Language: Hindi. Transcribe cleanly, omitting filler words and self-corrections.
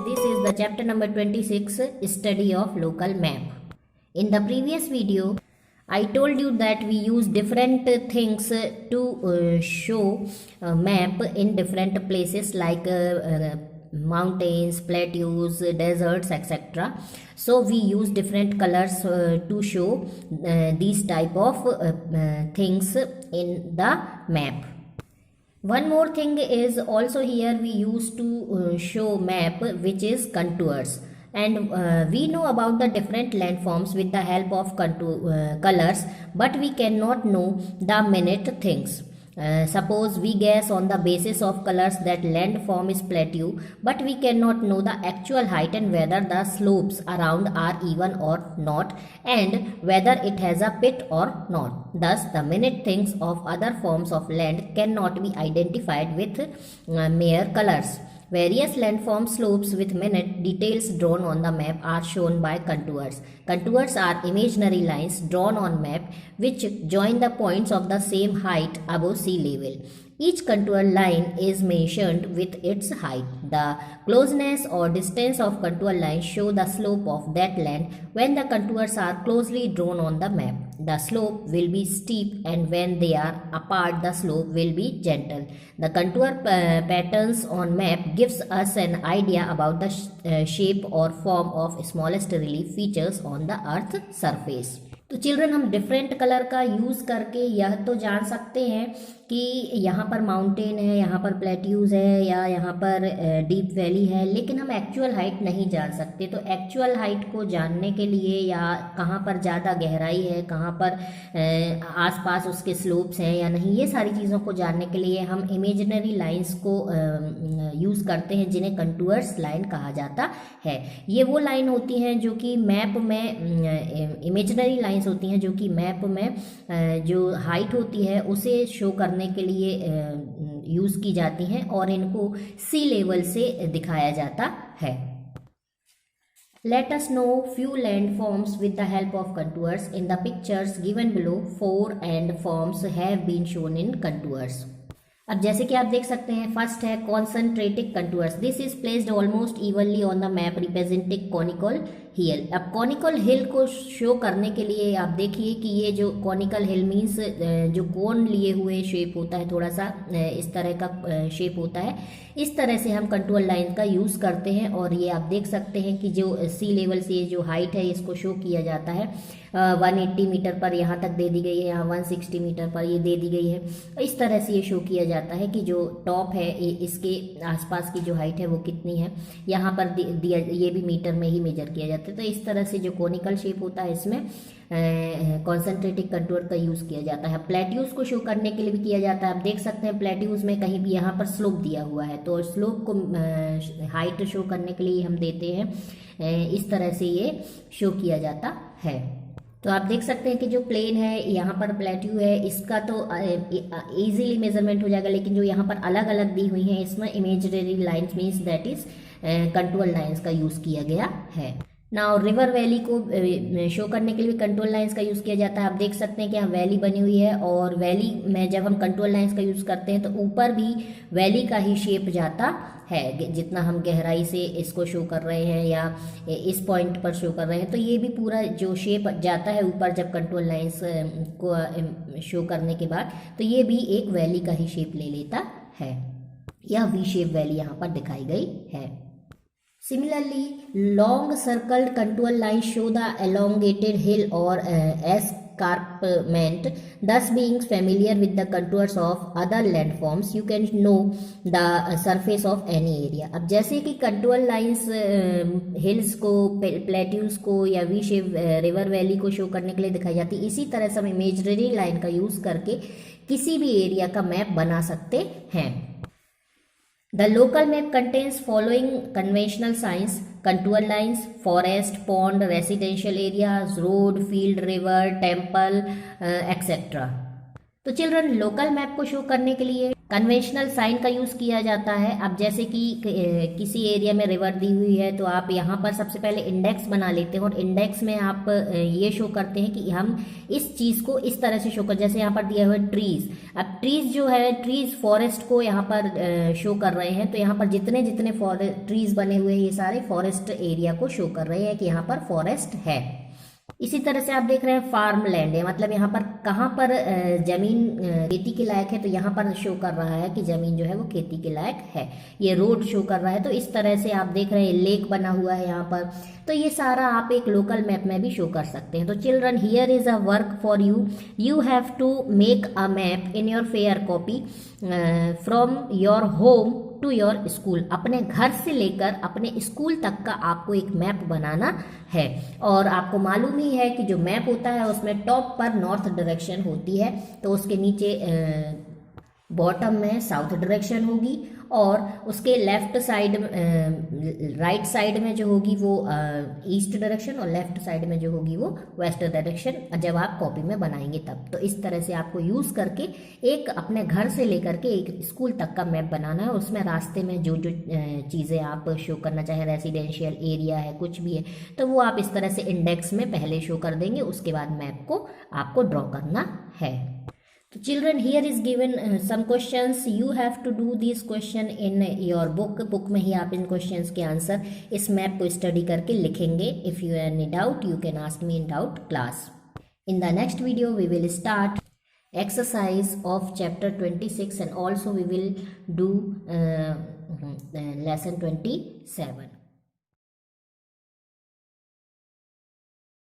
This is the chapter number 26, study of local map. In the previous video, I told you that we use different things to show a map in different places like mountains, plateaus, deserts, etc. So we use different colors to show these type of things in the map. One more thing is also here we use to show map, which is contours, and we know about the different landforms with the help of colors, but we cannot know the minute things. Suppose we guess on the basis of colors that landform is plateau, but we cannot know the actual height and whether the slopes around are even or not, and whether it has a pit or not. Thus, the minute things of other forms of land cannot be identified with mere colors. Various landform slopes with minute details drawn on the map are shown by contours. Contours are imaginary lines drawn on map which join the points of the same height above sea level. Each contour line is mentioned with its height. The closeness or distance of contour lines show the slope of that land when the contours are closely drawn on the map. The slope will be steep, and when they are apart, the slope will be gentle. The contour patterns on map gives us an idea about the shape or form of smallest relief features on the earth surface. तो चिल्ड्रन हम डिफरेंट कलर का यूज़ करके यह तो जान सकते हैं कि यहाँ पर माउंटेन है, यहाँ पर प्लेट्यूज है या यहाँ पर डीप वैली है, लेकिन हम एक्चुअल हाइट नहीं जान सकते। तो एक्चुअल हाइट को जानने के लिए या कहाँ पर ज़्यादा गहराई है, कहाँ पर आसपास उसके स्लोप्स हैं या नहीं, ये सारी चीज़ों को जानने के लिए हम इमेजिनरी लाइंस को यूज़ करते हैं, जिन्हें कंटूअर्स लाइन कहा जाता है। ये वो लाइन होती हैं जो कि मैप में इमेजिनरी लाइंस होती हैं जो कि मैप में जो हाइट होती है उसे शो करने के लिए यूज़ की जाती हैं और इनको सी लेवल से दिखाया जाता है। Let us know few landforms with the help of contours. In the pictures given below, 4 landforms have been shown in contours. अब जैसे कि आप देख सकते हैं, फर्स्ट है concentric contours. This is placed almost evenly on the map representing conical hill. अब कॉनिकल हिल को शो करने के लिए आप देखिए कि ये जो कॉनिकल हिल मीन्स जो कोन लिए हुए शेप होता है, थोड़ा सा इस तरह का शेप होता है, इस तरह से हम कंटूर लाइन का यूज़ करते हैं। और ये आप देख सकते हैं कि जो सी लेवल से जो हाइट है इसको शो किया जाता है 180 मीटर पर यहाँ तक दे दी गई है, यहाँ 160 मीटर पर ये दे दी गई है। इस तरह से ये शो किया जाता है कि जो टॉप है इसके आसपास की जो हाइट है वो कितनी है, यहाँ पर दिया, ये भी मीटर में ही मेजर किया जाता है। तो इस तरह से जो कोनिकल शेप होता है इसमें कॉन्सेंट्रेटिक कंटूर का यूज़ किया जाता है। प्लेट्यूज को शो करने के लिए भी किया जाता है। आप देख सकते हैं प्लेट्यूज में कहीं भी यहाँ पर स्लोप दिया हुआ है, तो स्लोप को हाइट शो करने के लिए हम देते हैं, इस तरह से ये शो किया जाता है। तो आप देख सकते हैं कि जो प्लेन है यहाँ पर प्लेट्यू है, इसका तो इजीली मेजरमेंट हो जाएगा, लेकिन जो यहाँ पर अलग अलग दी हुई हैं इसमें imaginary lines means that is contour lines का यूज़ किया गया है। नाउ रिवर वैली को शो करने के लिए कंटूर लाइंस का यूज़ किया जाता है। आप देख सकते हैं कि यहाँ वैली बनी हुई है और वैली में जब हम कंटूर लाइंस का यूज़ करते हैं तो ऊपर भी वैली का ही शेप जाता है। जितना हम गहराई से इसको शो कर रहे हैं या इस पॉइंट पर शो कर रहे हैं, तो ये भी पूरा जो शेप जाता है ऊपर जब कंटूर लाइंस को शो करने के बाद, तो ये भी एक वैली का ही शेप ले लेता है। यह वी शेप वैली यहाँ पर दिखाई गई है। Similarly, long circled contour lines show the elongated hill or escarpment. Thus, being familiar with the contours of other landforms, you can know the surface of any area. अब जैसे कि कंटूर लाइंस हिल्स को, प्लेट्यूज को या वी शेप रिवर वैली को शो करने के लिए दिखाई जाती है, इसी तरह से हम इमेजिनरी लाइन का यूज़ करके किसी भी एरिया का मैप बना सकते हैं। The local map contains following conventional signs: contour lines, forest, pond, residential areas, road, field, river, temple, etc. तो चिल्ड्रन लोकल मैप को शो करने के लिए कन्वेंशनल साइन का यूज़ किया जाता है। अब जैसे कि किसी एरिया में रिवर दी हुई है तो आप यहाँ पर सबसे पहले इंडेक्स बना लेते हैं और इंडेक्स में आप ये शो करते हैं कि हम इस चीज़ को इस तरह से शो कर, जैसे यहाँ पर दिया हुआ है ट्रीज़। अब ट्रीज़ जो है, ट्रीज़ फॉरेस्ट को यहाँ पर शो कर रहे हैं, तो यहाँ पर जितने जितने ट्रीज़ बने हुए हैं ये सारे फॉरेस्ट एरिया को शो कर रहे हैं कि यहाँ पर फॉरेस्ट है। इसी तरह से आप देख रहे हैं फार्म लैंड है, मतलब यहाँ पर कहाँ पर जमीन खेती के लायक है, तो यहाँ पर शो कर रहा है कि जमीन जो है वो खेती के लायक है। ये रोड शो कर रहा है, तो इस तरह से आप देख रहे हैं लेक बना हुआ है यहाँ पर। तो ये सारा आप एक लोकल मैप में भी शो कर सकते हैं। तो children, here is a work for you. You have to make a map in your fair copy from your home to your school. अपने घर से लेकर अपने स्कूल तक का आपको एक मैप बनाना है। और आपको मालूम ही है कि जो मैप होता है उसमें टॉप पर नॉर्थ डायरेक्शन होती है, तो उसके नीचे बॉटम में साउथ डायरेक्शन होगी, और उसके लेफ्ट साइड राइट साइड में जो होगी वो ईस्ट डायरेक्शन, और लेफ्ट साइड में जो होगी वो वेस्ट डायरेक्शन, जब आप कॉपी में बनाएंगे तब। तो इस तरह से आपको यूज़ करके एक अपने घर से लेकर के एक स्कूल तक का मैप बनाना है। उसमें रास्ते में जो जो चीज़ें आप शो करना चाहें, रेसिडेंशियल एरिया है, कुछ भी है, तो वो आप इस तरह से इंडेक्स में पहले शो कर देंगे, उसके बाद मैप को आपको ड्रॉ करना है। तो children, here is given some questions, you have to do this question in your book में ही आप इन क्वेश्चंस के आंसर इस मैप को स्टडी करके लिखेंगे। If you any doubt you can ask me in doubt class. In the next video we will start exercise of chapter 26 and also we will do lesson 27.